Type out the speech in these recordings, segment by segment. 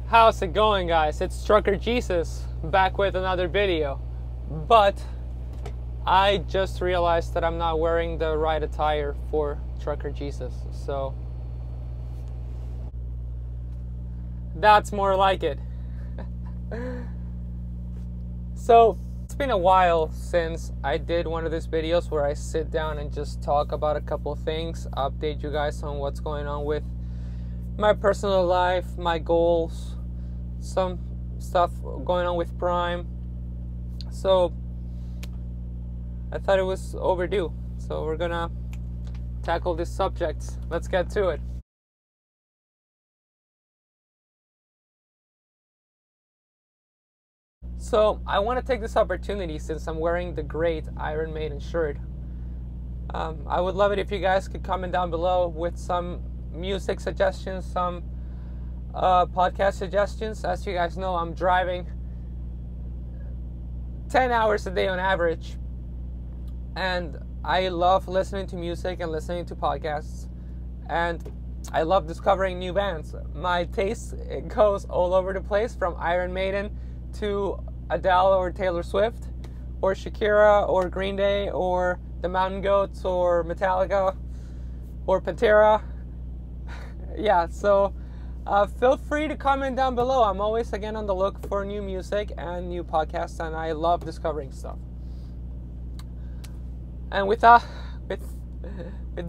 How's it going, guys? It's Trucker Jesus back with another video. But I just realized that I'm not wearing the right attire for Trucker Jesus, so that's more like it. So it's been a while since I did one of these videos where I sit down and just talk about a couple things, update you guys on what's going on with my personal life, my goals, some stuff going on with Prime. So I thought it was overdue. So we're gonna tackle this subject. Let's get to it. So I want to take this opportunity, since I'm wearing the great Iron Maiden shirt. I would love it if you guys could comment down below with some music suggestions, some podcast suggestions. As you guys know, I'm driving 10 hours a day on average, and I love listening to music and listening to podcasts, and I love discovering new bands. My taste, it goes all over the place, from Iron Maiden to Adele or Taylor Swift or Shakira or Green Day or the Mountain Goats or Metallica or Pantera. Yeah, so feel free to comment down below. I'm always again on the look for new music and new podcasts, and I love discovering stuff. And with that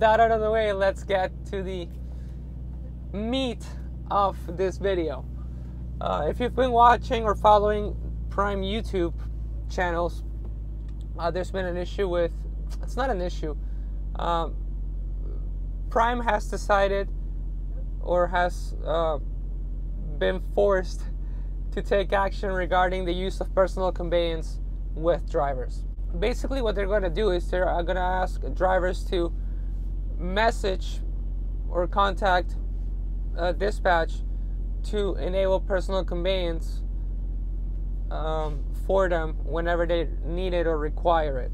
out of the way, let's get to the meat of this video. If you've been watching or following Prime YouTube channels, there's been an issue with, it's not an issue, Prime has decided or has been forced to take action regarding the use of personal conveyance with drivers. Basically what they're going to do is they're going to ask drivers to message or contact dispatch to enable personal conveyance for them whenever they need it or require it.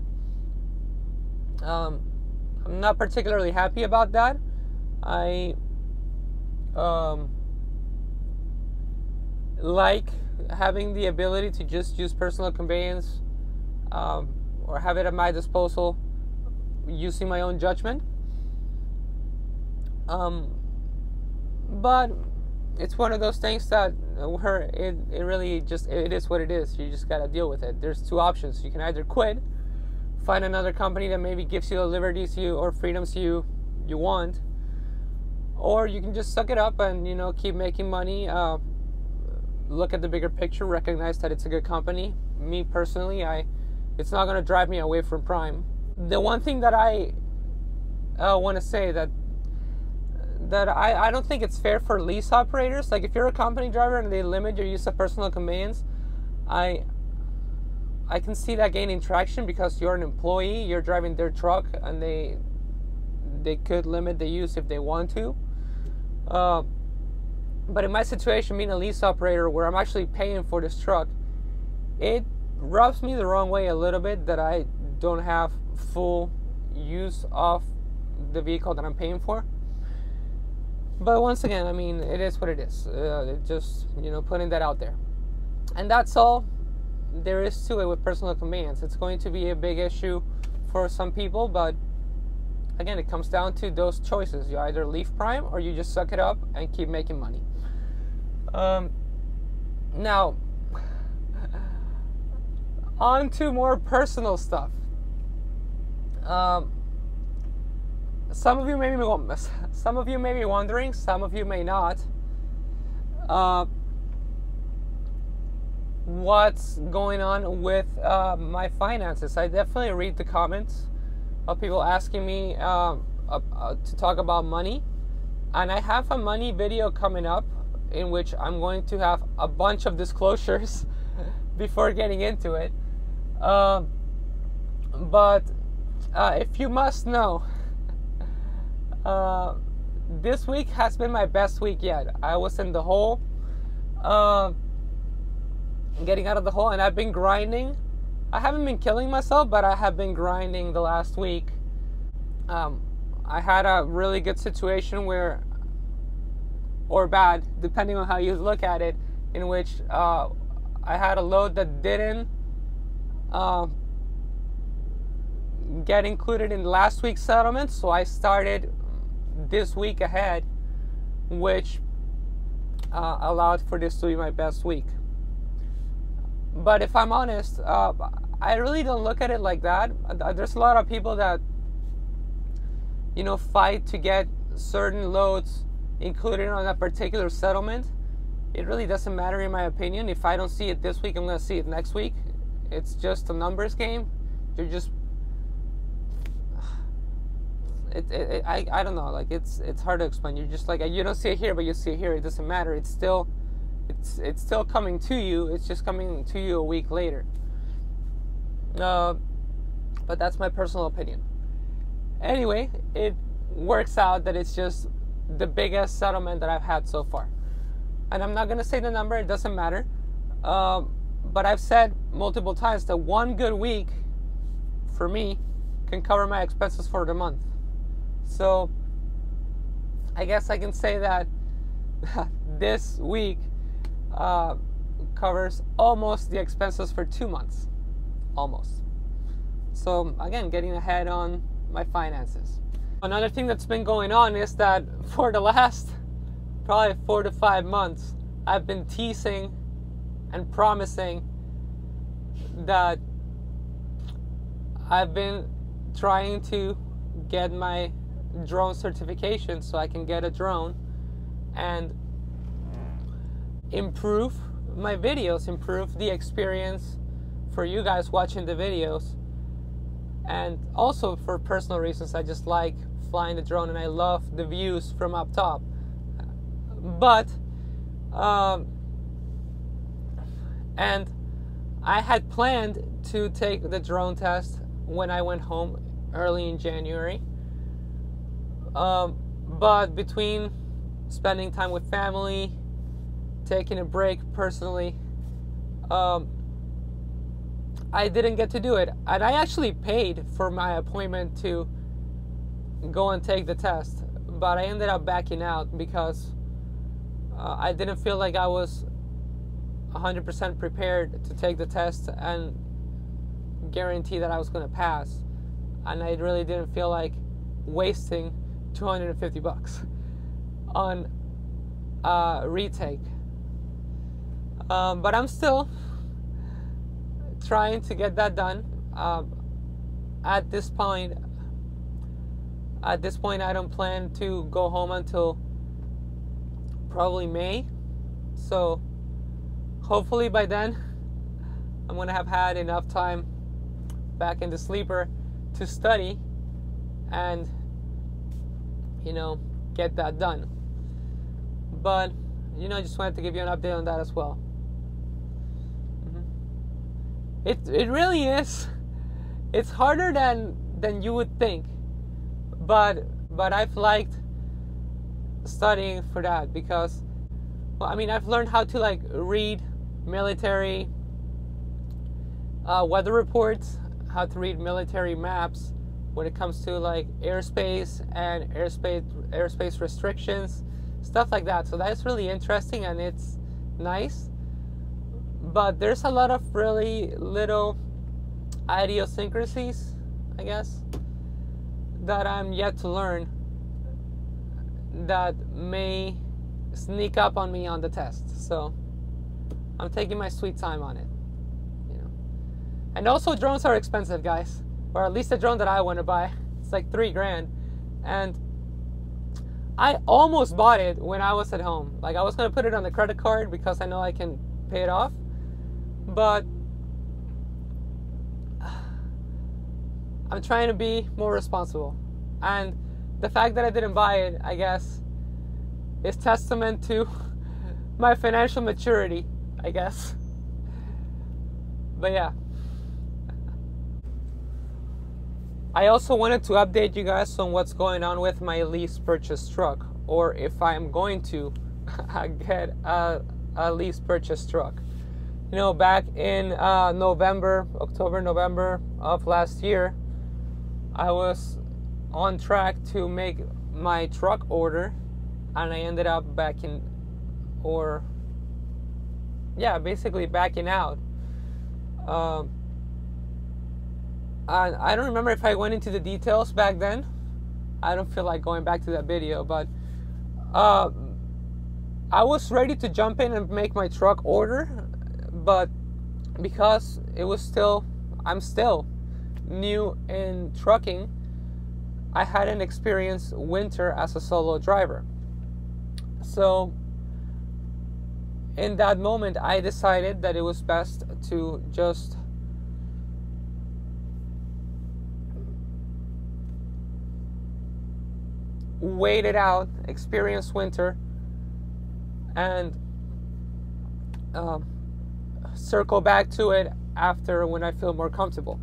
I'm not particularly happy about that. I like having the ability to just use personal conveyance or have it at my disposal using my own judgment. But it's one of those things that where it really just, it is what it is. You just gotta deal with it. There's two options. You can either quit, find another company that maybe gives you the liberties you or freedoms you want, or you can just suck it up and keep making money. Look at the bigger picture, recognize that it's a good company. Me personally, it's not gonna drive me away from Prime. The one thing that I want to say that I don't think it's fair for lease operators. Like, if you're a company driver and they limit your use of personal conveyance, I can see that gaining traction because you're an employee, you're driving their truck, and they could limit the use if they want to. But in my situation, being a lease operator where I'm actually paying for this truck, it rubs me the wrong way a little bit that I don't have full use of the vehicle that I'm paying for. But once again, I mean, it is what it is. Just, putting that out there. And that's all there is to it with personal conveyance. It's going to be a big issue for some people, but again, it comes down to those choices. You either leave Prime or you just suck it up and keep making money. Now, on to more personal stuff. Some of you may be wondering, some of you may not, what's going on with my finances. I definitely read the comments of people asking me to talk about money, and I have a money video coming up in which I'm going to have a bunch of disclosures before getting into it. But if you must know, this week has been my best week yet. I was in the hole, getting out of the hole, and I've been grinding. I haven't been killing myself, but I have been grinding the last week. I had a really good situation where or bad, depending on how you look at it, in which I had a load that didn't get included in last week's settlement, so I started this week ahead, which allowed for this to be my best week. But if I'm honest, I really don't look at it like that. There's a lot of people that, you know, fight to get certain loads included on a particular settlement. It really doesn't matter in my opinion. If I don't see it this week, I'm going to see it next week. It's just a numbers game. You're just, I don't know, like it's hard to explain. You're just like, you don't see it here, but you see it here. It doesn't matter. It's still coming to you. It's just coming to you a week later. But that's my personal opinion. Anyway, it works out that it's just the biggest settlement that I've had so far. And I'm not going to say the number, it doesn't matter. But I've said multiple times that one good week for me can cover my expenses for the month. So I guess I can say that this week covers almost the expenses for 2 months. Almost. So again, getting ahead on my finances. Another thing that's been going on is that for the last probably 4 to 5 months, I've been teasing and promising that I've been trying to get my drone certification so I can get a drone and improve my videos, improve the experience for you guys watching the videos. And also for personal reasons, I just like flying the drone and I love the views from up top. But and I had planned to take the drone test when I went home early in January. But between spending time with family, taking a break personally, I didn't get to do it. And I actually paid for my appointment to go and take the test, but I ended up backing out because I didn't feel like I was 100% prepared to take the test and guarantee that I was going to pass. And I really didn't feel like wasting $250 on retake. But I'm still trying to get that done. At this point, I don't plan to go home until probably May. So hopefully by then, I'm going to have had enough time back in the sleeper to study and, you know, get that done. But, you know, I just wanted to give you an update on that as well. It really is. It's harder than you would think. But I've liked studying for that because, well, I mean, I've learned how to like read military weather reports, how to read military maps when it comes to like airspace and airspace restrictions, stuff like that. So that's really interesting and it's nice. But there's a lot of really little idiosyncrasies, I guess, that I'm yet to learn that may sneak up on me on the test. So I'm taking my sweet time on it, you know. And also drones are expensive, guys, or at least the drone that I want to buy. It's like $3,000, and I almost bought it when I was at home. Like I was gonna put it on the credit card because I know I can pay it off, but I'm trying to be more responsible. And the fact that I didn't buy it, I guess, is testament to my financial maturity, I guess. But yeah. I also wanted to update you guys on what's going on with my lease purchase truck, or if I'm going to get a lease purchase truck. You know, back in October, November of last year, I was on track to make my truck order, and I ended up yeah, basically backing out. I don't remember if I went into the details back then. I don't feel like going back to that video, but I was ready to jump in and make my truck order, but because I'm still new in trucking, I hadn't experienced winter as a solo driver. So in that moment, I decided that it was best to just wait it out, experience winter, and circle back to it after when I feel more comfortable.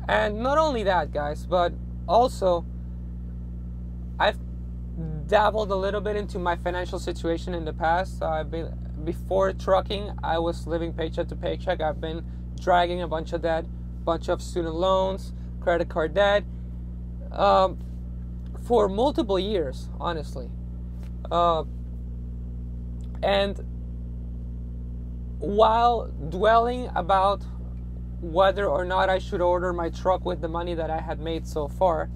And not only that, guys, but also I've dabbled a little bit into my financial situation in the past. Before trucking, I was living paycheck to paycheck. I've been dragging a bunch of debt, bunch of student loans, credit card debt, for multiple years, honestly. And while dwelling about whether or not I should order my truck with the money that I had made so far,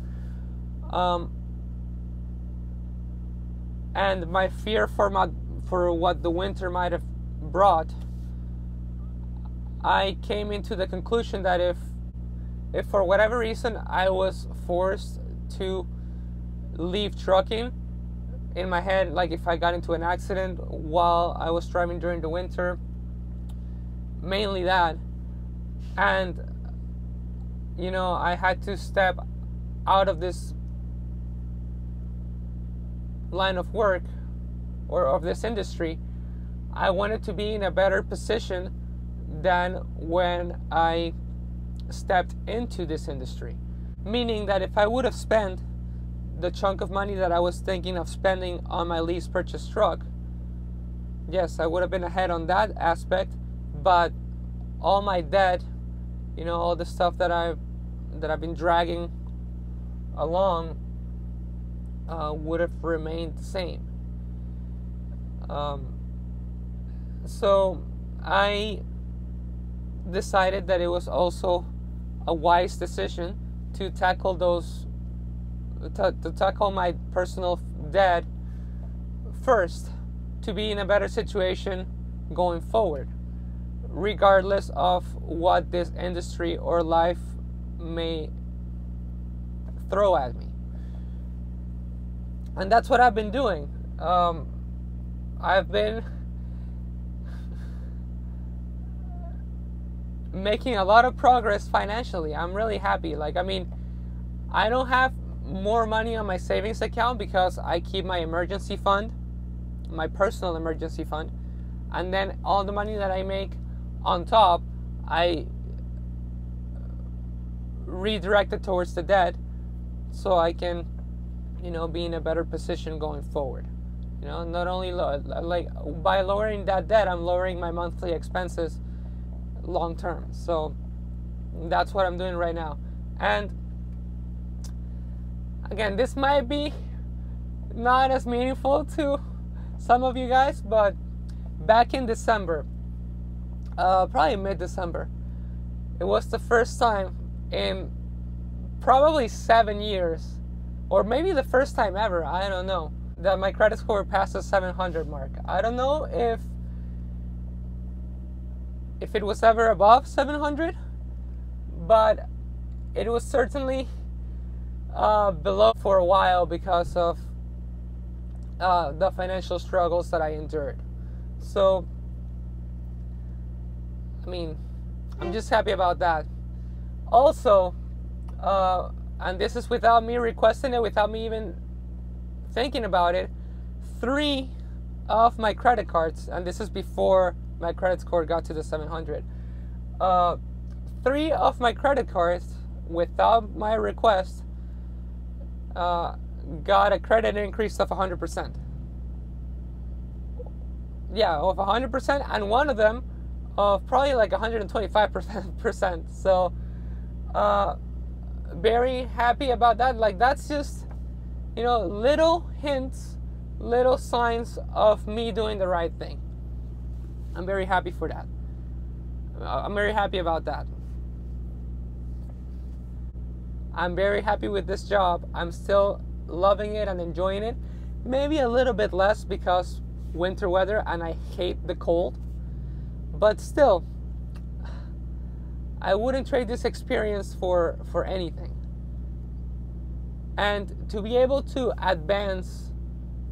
and my fear for what the winter might have brought, I came into the conclusion that if for whatever reason I was forced to leave trucking, in my head, like if I got into an accident while I was driving during the winter, mainly that, and I had to step out of this line of work or of this industry, I wanted to be in a better position than when I stepped into this industry. Meaning that if I would have spent the chunk of money that I was thinking of spending on my lease purchase truck, yes, I would have been ahead on that aspect, but all my debt, all the stuff that I've been dragging along would have remained the same. So I decided that it was also a wise decision to tackle my personal debt first, to be in a better situation going forward, regardless of what this industry or life may throw at me. And that's what I've been doing. I've been making a lot of progress financially. I'm really happy. I don't have more money on my savings account because I keep my emergency fund, my personal emergency fund, and then all the money that I make on top, I redirect it towards the debt so I can, be in a better position going forward. Not only by lowering that debt, I'm lowering my monthly expenses long term. So that's what I'm doing right now. And again, this might be not as meaningful to some of you guys, but back in December, probably mid-December, it was the first time in probably 7 years, or maybe the first time ever, I don't know, that my credit score passed the 700 mark. I don't know if it was ever above 700, but it was certainly below for a while because of the financial struggles that I endured. So, I'm just happy about that. Also, and this is without me requesting it, without me even thinking about it, 3 of my credit cards, and this is before my credit score got to the 700, 3 of my credit cards, without my request, got a credit increase of 100%. Yeah, of 100%, and one of them of probably like 125%. So, very happy about that. That's just, little hints, little signs of me doing the right thing. I'm very happy for that. I'm very happy about that. I'm very happy with this job. I'm still loving it and enjoying it. Maybe a little bit less because winter weather and I hate the cold. But still, I wouldn't trade this experience for anything. And to be able to advance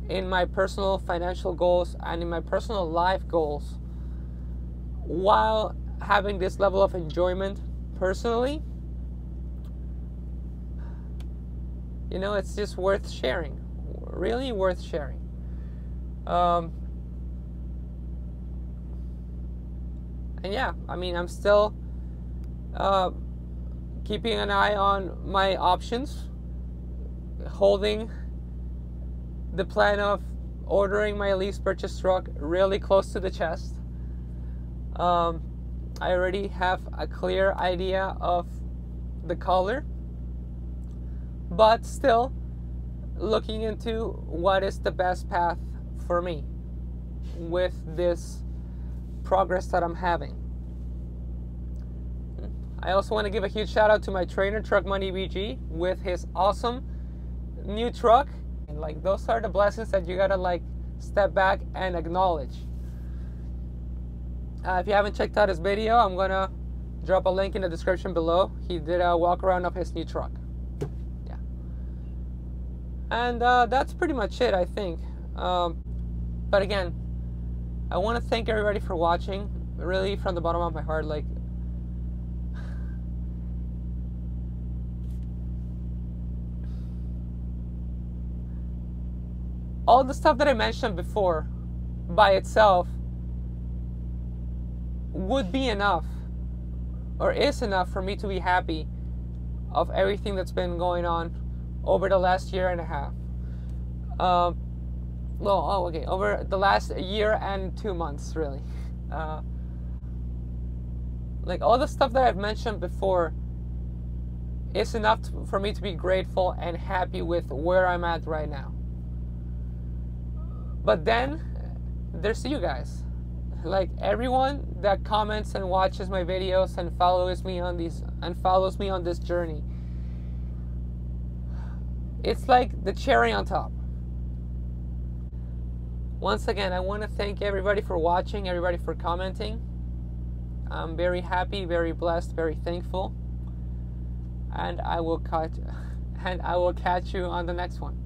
in my personal financial goals and in my personal life goals while having this level of enjoyment personally, you know, it's just worth sharing. Really worth sharing. And yeah, I mean, I'm still keeping an eye on my options, holding the plan of ordering my lease purchase truck really close to the chest. I already have a clear idea of the color, but still looking into what is the best path for me with this progress that I'm having. I also want to give a huge shout out to my trainer, Truck Money BG, with his awesome new truck. And like, those are the blessings that you gotta like step back and acknowledge. If you haven't checked out his video, I'm gonna drop a link in the description below. He did a walk around of his new truck. Yeah. And that's pretty much it, I think. But again, I want to thank everybody for watching, really from the bottom of my heart. Like, all the stuff that I mentioned before by itself would be enough, or is enough, for me to be happy of everything that's been going on over the last year and a half. Over the last year and 2 months, really. Like, all the stuff that I've mentioned before is enough for me to be grateful and happy with where I'm at right now. But then there's you guys. Like, everyone that comments and watches my videos and follows me on this journey. It's like the cherry on top. Once again, I want to thank everybody for watching, everybody for commenting. I'm very happy, very blessed, very thankful. And I will catch you on the next one.